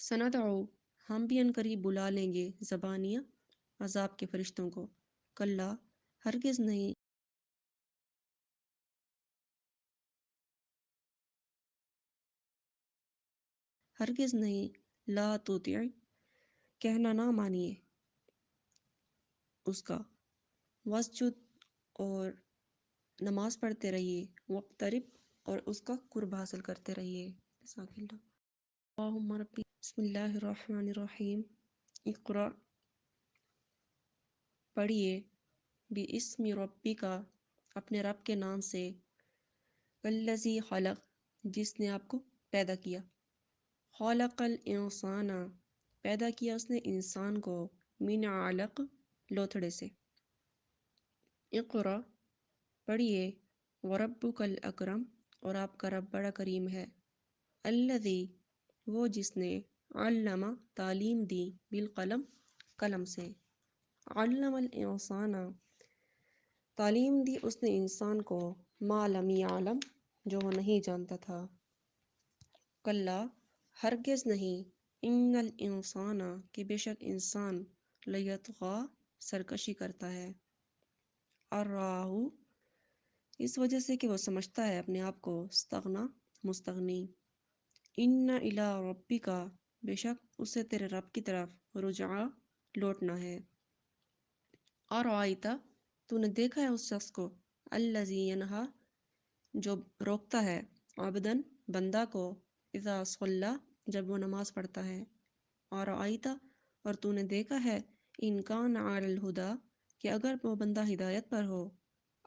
سندعو ہم بھی ان قریب بلا لیں گے زبانیہ عذاب کے فرشتوں کو، کلا ہرگز نہیں، ہرگز نہیں، لا تطع کہنا نہ مانیے اس کا، وسجد اور نماز پڑھتے رہیے، وقترب اور اس کا قرب حاصل کرتے رہیے۔ جزاک اللہ۔ اللہم ربی بسم اللہ الرحمن الرحیم، اقرأ پڑھیے، بِاسْمِ ربک اپنے رب کے نام سے، الذی خلق جس نے آپ کو پیدا کیا، خلق الانسان پیدا کیا اس نے انسان کو، من علق لوتھڑے سے، اقرأ پڑھیے، وربک الاکرم اور آپ کا رب بڑا کریم ہے، الذی وہ جس نے، علم تعلیم دی، بالقلم قلم سے، علم الانسان تعلیم دی اس نے انسان کو، ما لم یعلم جو وہ نہیں جانتا تھا، کلا ہرگز نہیں، ان الانسان کہ بے شک انسان، لیطغی سرکشی کرتا ہے، ارآہ اس وجہ سے کہ وہ سمجھتا ہے اپنے آپ کو، استغنا مستغنی، ان الی ربک بے شک اسے تیرے رب کی طرف، رجعا لوٹنا ہے، ارأیت تو نے دیکھا ہے اس شخص کو، الذی ینہا جو روکتا ہے، عبدن بندہ کو، اذا صلی جب وہ نماز پڑھتا ہے، ارأیت اور تو نے دیکھا ہے، ان کان علی الہدی کہ اگر وہ بندہ ہدایت پر ہو،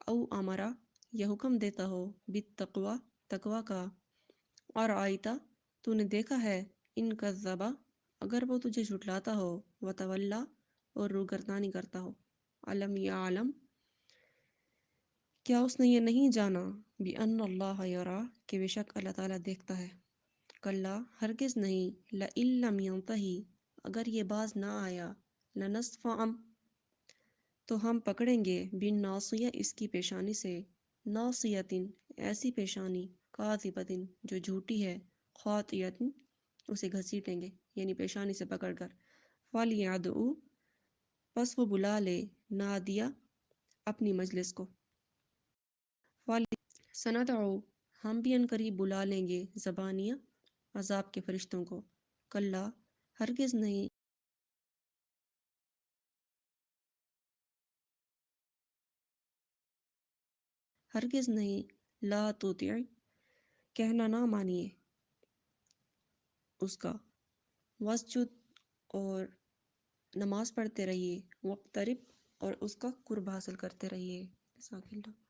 او امرا یا حکم دیتا ہو، بالتقوی تقوی کا، ارأیت تو نے دیکھا ہے، ان کذب اگر وہ تجھے جھٹلاتا ہو، وتولی اور روگردانی کرتا ہو، علم یعلم کیا اس نے یہ نہیں جانا، بأن اللہ یری کہ بے شک اللہ تعالیٰ دیکھتا ہے، کلا ہرگز نہیں، لئن لم ینتہی اگر یہ باز نہ آیا، لنسفعا تو ہم پکڑیں گے، بالناصیہ اس کی پیشانی سے، ناصیۃ ایسی پیشانی، کاذبۃ جو جھوٹی ہے، خاطئۃ اسے گھسیٹیں گے یعنی پیشانی سے پکڑ کر، فلیدعو پس وہ بلا لے، نادیہ اپنی مجلس کو، سندعو ہم بھی ان قریب بلا لیں گے زبانیہ عذاب کے فرشتوں کو، کلا ہرگز نہیں، ہرگز نہیں، لا تطع کہنا نہ مانیے اس کا، وسجد اور نماز پڑھتے رہیے، وقترب اور اس کا قرب حاصل کرتے رہیے۔ جزاک اللہ۔